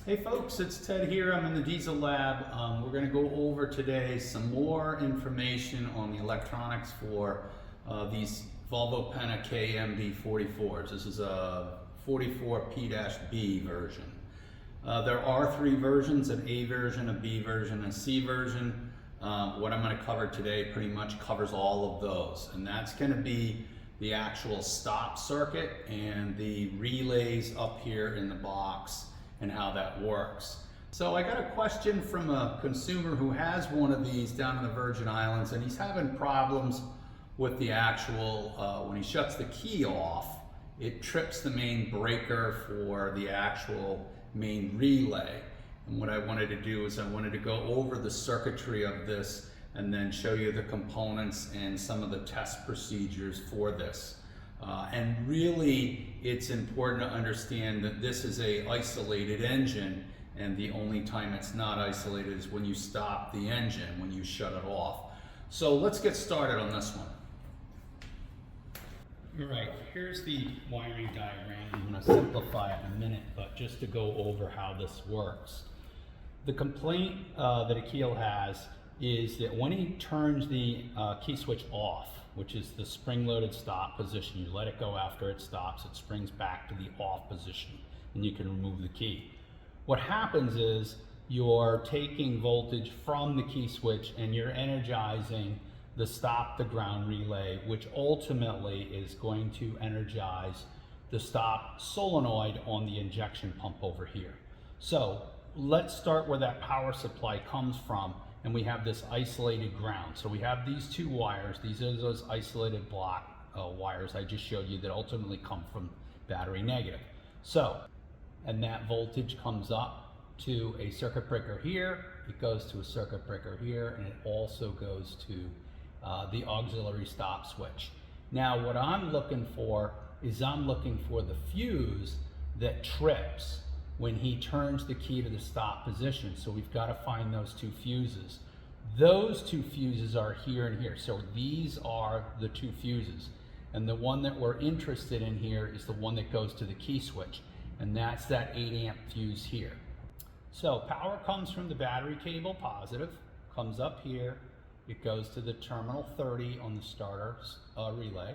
Hey folks, it's Ted here. I'm in the Diesel Lab. We're going to go over today some more information on the electronics for these Volvo Penta KAMD 44s. This is a 44P-B version. There are three versions, an A version, a B version, and a C version. What I'm going to cover today pretty much covers all of those, and that's going to be the actual stop circuit and the relays up here in the box and how that works. So I got a question from a consumer who has one of these down in the Virgin Islands, and he's having problems with the actual, when he shuts the key off, it trips the main breaker for the actual main relay. And what I wanted to do is I wanted to go over the circuitry of this and then show you the components and some of the test procedures for this. And really, it's important to understand that this is a isolated engine, and the only time it's not isolated is when you stop the engine, when you shut it off. So let's get started on this one. All right, here's the wiring diagram. I'm going to simplify it in a minute, but just to go over how this works. The complaint that Akil has is that when he turns the key switch off, which is the spring-loaded stop position, you let it go after it stops, it springs back to the off position, and you can remove the key. What happens is you're taking voltage from the key switch and you're energizing the stop to ground relay, which ultimately is going to energize the stop solenoid on the injection pump over here. So let's start where that power supply comes from. And we have this isolated ground. So we have these two wires. These are those isolated block wires I just showed you that ultimately come from battery negative. So, and that voltage comes up to a circuit breaker here, it goes to a circuit breaker here, and it also goes to the auxiliary stop switch. Now what I'm looking for is I'm looking for the fuse that trips when he turns the key to the stop position. So we've got to find those two fuses. Those two fuses are here and here. So these are the two fuses. And the one that we're interested in here is the one that goes to the key switch. And that's that 8 amp fuse here. So power comes from the battery cable positive, comes up here. It goes to the terminal 30 on the starter relay.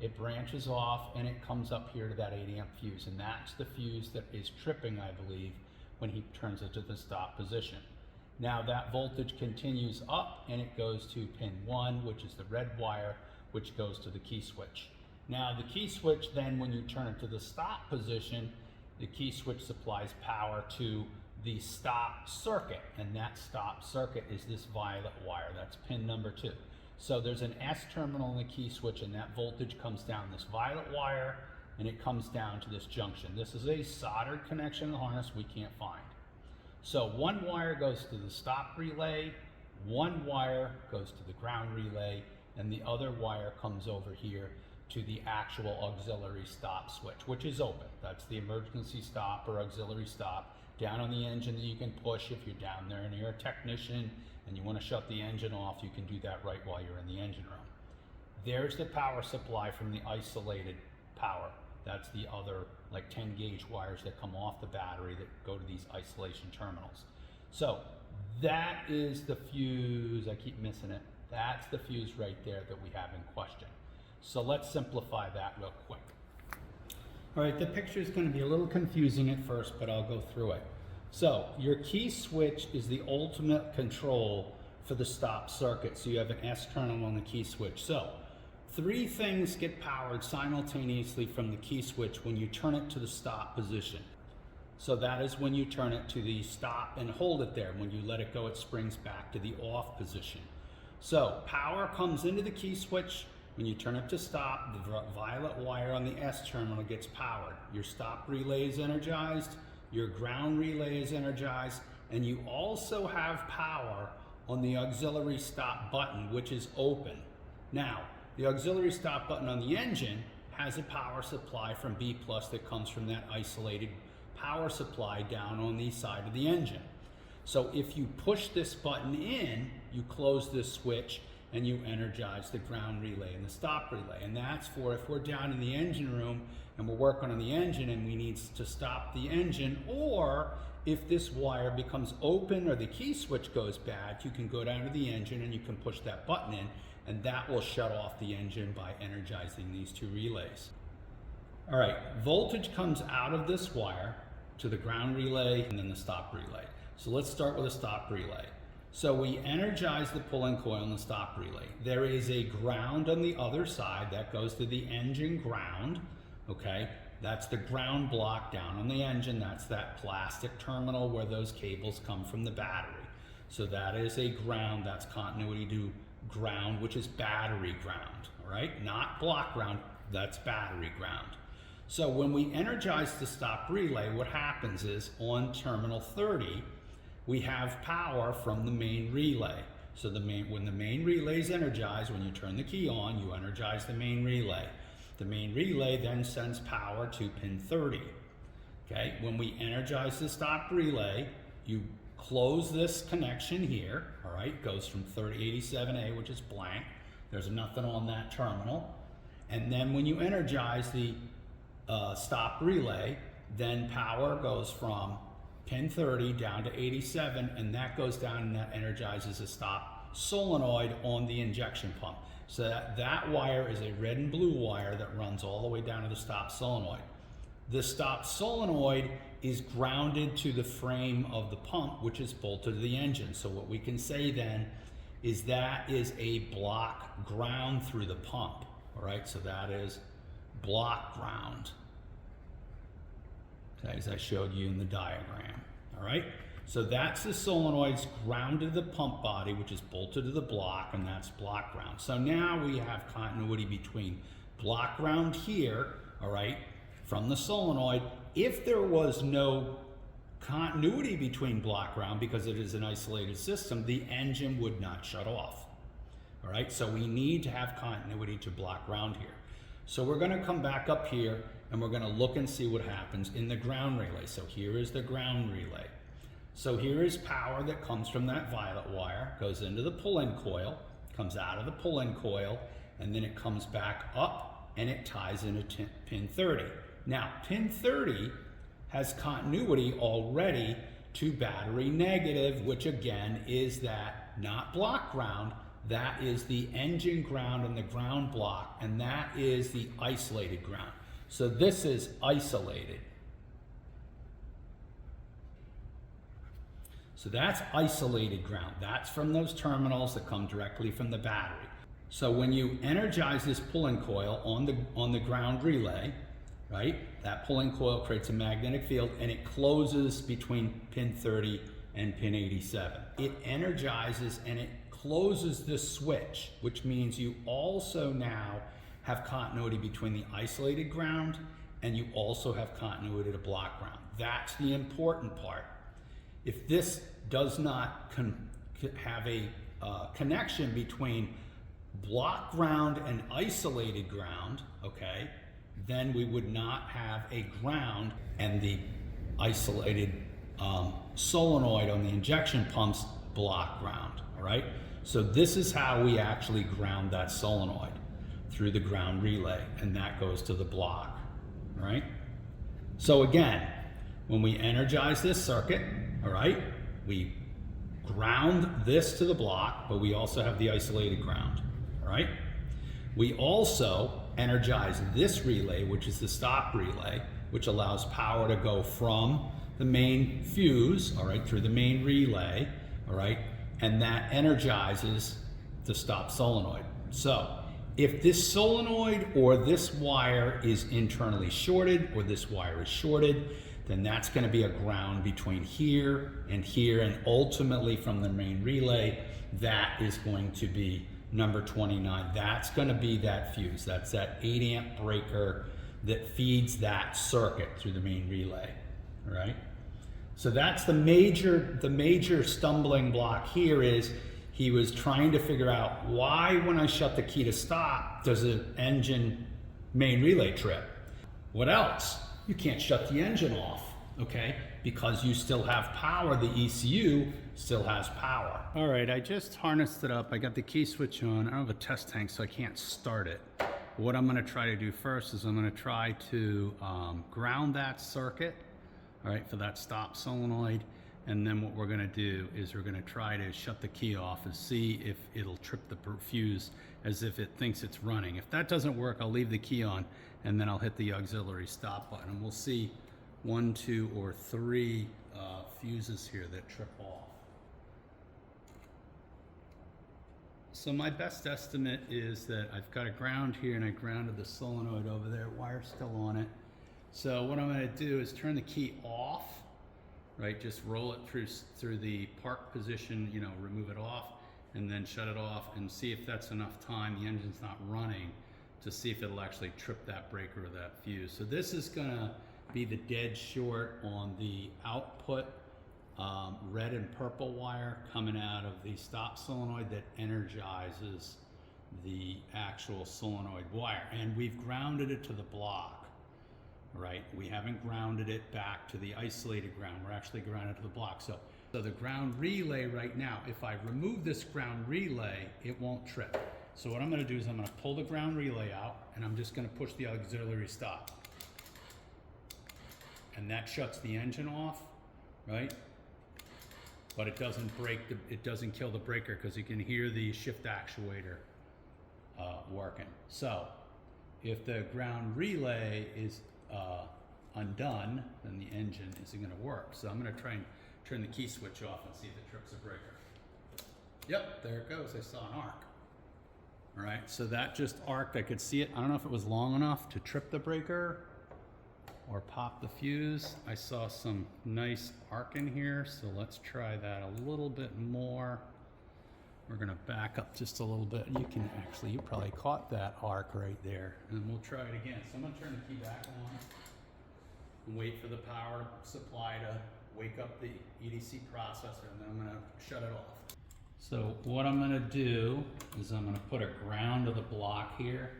It branches off and it comes up here to that 8 amp fuse, and that's the fuse that is tripping, I believe, when he turns it to the stop position. Now that voltage continues up and it goes to pin 1, which is the red wire, which goes to the key switch. Now the key switch then, when you turn it to the stop position, the key switch supplies power to the stop circuit, and that stop circuit is this violet wire. That's pin number 2. So there's an S terminal in the key switch, and that voltage comes down this violet wire and it comes down to this junction. This is a soldered connection in the harness we can't find. So one wire goes to the stop relay, one wire goes to the ground relay, and the other wire comes over here to the actual auxiliary stop switch, which is open. That's the emergency stop or auxiliary stop down on the engine that you can push if you're down there and you're a technician and you want to shut the engine off. You can do that right while you're in the engine room. There's the power supply from the isolated power. That's the other like 10 gauge wires that come off the battery that go to these isolation terminals. So that is the fuse. I keep missing it. That's the fuse right there that we have in question. So let's simplify that real quick. All right, the picture is going to be a little confusing at first, but I'll go through it. So your key switch is the ultimate control for the stop circuit. So you have an S terminal on the key switch. So 3 things get powered simultaneously from the key switch when you turn it to the stop position. So that is when you turn it to the stop and hold it there. When you let it go, it springs back to the off position. So power comes into the key switch. When you turn it to stop, the violet wire on the S terminal gets powered. Your stop relay is energized, your ground relay is energized, and you also have power on the auxiliary stop button, which is open. Now, the auxiliary stop button on the engine has a power supply from B+ that comes from that isolated power supply down on the side of the engine. So if you push this button in, you close this switch, and you energize the ground relay and the stop relay. And that's for if we're down in the engine room and we're working on the engine and we need to stop the engine, or if this wire becomes open or the key switch goes bad, you can go down to the engine and you can push that button in, and that will shut off the engine by energizing these two relays. All right, voltage comes out of this wire to the ground relay and then the stop relay. So let's start with a stop relay. So we energize the pull-in coil and the stop relay. There is a ground on the other side that goes to the engine ground, okay? That's the ground block down on the engine. That's that plastic terminal where those cables come from the battery. So that is a ground, that's continuity to ground, which is battery ground, all right? Not block ground, that's battery ground. So when we energize the stop relay, what happens is on terminal 30, we have power from the main relay. So when the main relay is energized, when you turn the key on, you energize the main relay. The main relay then sends power to pin 30. Okay, when we energize the stop relay, you close this connection here, all right, goes from 3087A, which is blank. There's nothing on that terminal. And then when you energize the stop relay, then power goes from pin 30 down to 87, and that goes down and that energizes a stop solenoid on the injection pump. So that wire is a red and blue wire that runs all the way down to the stop solenoid. The stop solenoid is grounded to the frame of the pump, which is bolted to the engine. So what we can say then is that is a block ground through the pump, all right? So that is block ground, as I showed you in the diagram, all right? So that's the solenoids grounded to the pump body, which is bolted to the block, and that's block ground. So now we have continuity between block ground here, all right, from the solenoid. If there was no continuity between block ground, because it is an isolated system, the engine would not shut off, all right? So we need to have continuity to block ground here. So we're gonna come back up here and we're gonna look and see what happens in the ground relay. So here is the ground relay. So here is power that comes from that violet wire, goes into the pull-in coil, comes out of the pull-in coil, and then it comes back up and it ties into pin 30. Now, pin 30 has continuity already to battery negative, which again is that not block ground, that is the engine ground and the ground block, and that is the isolated ground. So this is isolated. So that's isolated ground. That's from those terminals that come directly from the battery. So when you energize this pull-in coil on the ground relay, right, that pull-in coil creates a magnetic field and it closes between pin 30 and pin 87. It energizes and it closes this switch, which means you also now have continuity between the isolated ground and you also have continuity to block ground. That's the important part. If this does not have a connection between block ground and isolated ground, okay, then we would not have a ground, and the isolated solenoid on the injection pumps block ground, all right? So this is how we actually ground that solenoid, through the ground relay, and that goes to the block, all right? So again, when we energize this circuit, all right, we ground this to the block, but we also have the isolated ground, all right? We also energize this relay, which is the stop relay, which allows power to go from the main fuse, all right, through the main relay, all right, and that energizes the stop solenoid. So if this solenoid or this wire is internally shorted or this wire is shorted, then that's going to be a ground between here, and ultimately from the main relay, that is going to be number 29. That's going to be that fuse. That's that 8 amp breaker that feeds that circuit through the main relay, all right? So that's the major stumbling block here is he was trying to figure out why when I shut the key to stop, does the engine main relay trip? What else? You can't shut the engine off. okay? Because you still have power, the ECU still has power. All right, I just harnessed it up. I got the key switch on. I don't have a test tank, so I can't start it. What I'm gonna try to do first is I'm gonna try to ground that circuit, all right, for that stop solenoid. And then what we're gonna do is we're gonna try to shut the key off and see if it'll trip the fuse as if it thinks it's running. If that doesn't work, I'll leave the key on and then I'll hit the auxiliary stop button. And we'll see 1, 2, or 3 fuses here that trip off. So my best estimate is that I've got a ground here and I grounded the solenoid over there, wire's still on it. So what I'm gonna do is turn the key off, right? Just roll it through the park position, you know, remove it off, and then shut it off and see if that's enough time, the engine's not running, to see if it'll actually trip that breaker or that fuse. So this is gonna be the dead short on the output red and purple wire coming out of the stop solenoid that energizes the actual solenoid wire. And we've grounded it to the block, right? We haven't grounded it back to the isolated ground. We're actually grounded to the block. So the ground relay right now, if I remove this ground relay, it won't trip. So what I'm gonna do is I'm gonna pull the ground relay out and I'm just gonna push the auxiliary stop. And that shuts the engine off, right? But it doesn't it doesn't kill the breaker because you can hear the shift actuator working. So if the ground relay is undone, then the engine isn't gonna work. So I'm gonna try and turn the key switch off and see if it trips the breaker. Yep, there it goes, I saw an arc. All right, so that just arced, I could see it. I don't know if it was long enough to trip the breaker or pop the fuse. I saw some nice arc in here, so let's try that a little bit more. We're gonna back up just a little bit. You probably caught that arc right there, and we'll try it again. So I'm gonna turn the key back on and wait for the power supply to wake up the EDC processor, and then I'm gonna shut it off. So what I'm gonna do is I'm gonna put a ground to the block here,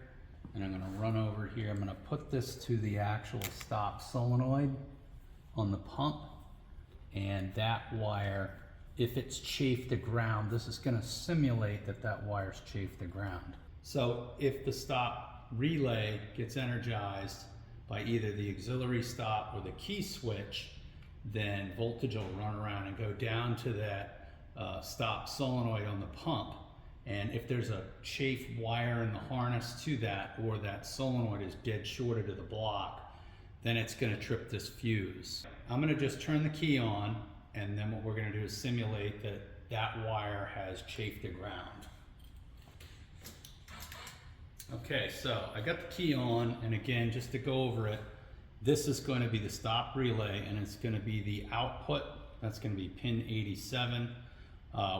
and I'm gonna run over here. I'm gonna put this to the actual stop solenoid on the pump, and that wire, if it's chafed to ground, this is gonna simulate that that wire's chafed to ground. So if the stop relay gets energized by either the auxiliary stop or the key switch, then voltage will run around and go down to that stop solenoid on the pump. And if there's a chafed wire in the harness to that, or that solenoid is dead shorted to the block, then it's gonna trip this fuse. I'm gonna just turn the key on, and then what we're gonna do is simulate that that wire has chafed to ground. Okay, so I got the key on, and again, just to go over it, this is going to be the stop relay, and it's going to be the output. That's going to be pin 87,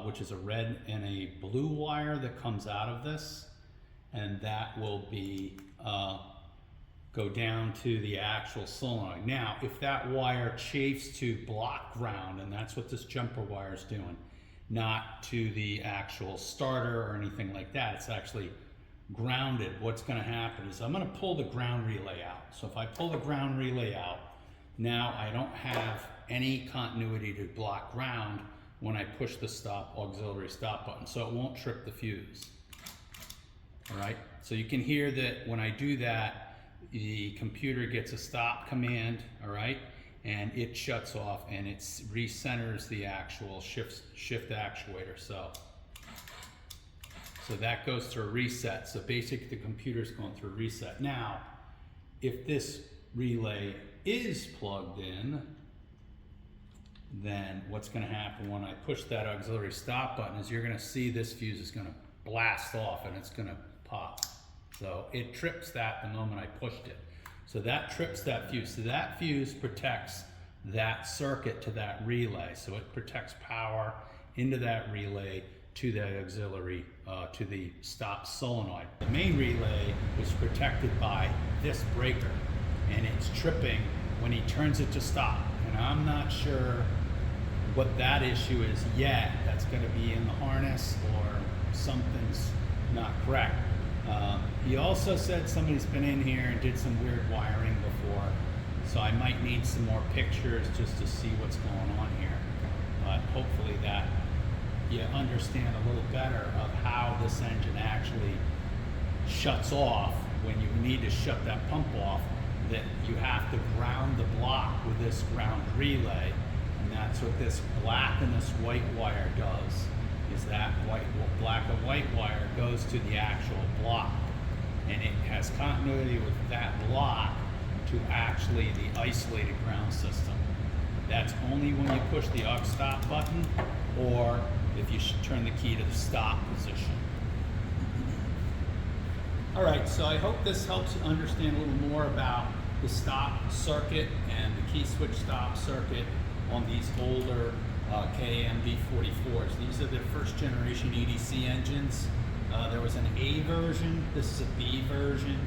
which is a red and a blue wire that comes out of this, and that will be go down to the actual solenoid. Now, if that wire chafes to block ground, and that's what this jumper wire is doing, not to the actual starter or anything like that, it's actually grounded. What's going to happen is I'm going to pull the ground relay out. So if I pull the ground relay out, now I don't have any continuity to block ground when I push the stop auxiliary stop button, so it won't trip the fuse. All right, so you can hear that when I do that, the computer gets a stop command, all right, and it shuts off and it recenters the actual shift actuator. So that goes through a reset. So basically the computer's going through a reset. Now, if this relay is plugged in, then what's gonna happen when I push that auxiliary stop button is you're gonna see this fuse is gonna blast off and it's gonna pop. So it trips that the moment I pushed it. So that trips that fuse. So that fuse protects that circuit to that relay. So it protects power into that relay to the auxiliary, to the stop solenoid. The main relay was protected by this breaker, and it's tripping when he turns it to stop. And I'm not sure what that issue is yet. That's gonna be in the harness or something's not correct. He also said somebody's been in here and did some weird wiring before. So I might need some more pictures just to see what's going on here. But hopefully that you understand a little better of how this engine actually shuts off when you need to shut that pump off, that you have to ground the block with this ground relay. And that's what this black and this white wire does, is that black and white wire goes to the actual block. And it has continuity with that block to actually the isolated ground system. That's only when you push the aux stop button, or if you should turn the key to the stop position. All right, so I hope this helps you understand a little more about the stop circuit and the key switch stop circuit on these older KAMD 44s. These are the first generation EDC engines. There was an A version, this is a B version,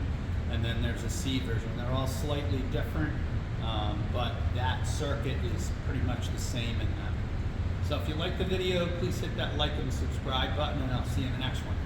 and then there's a C version. They're all slightly different, but that circuit is pretty much the same in them. So if you like the video, please hit that like and subscribe button, and I'll see you in the next one.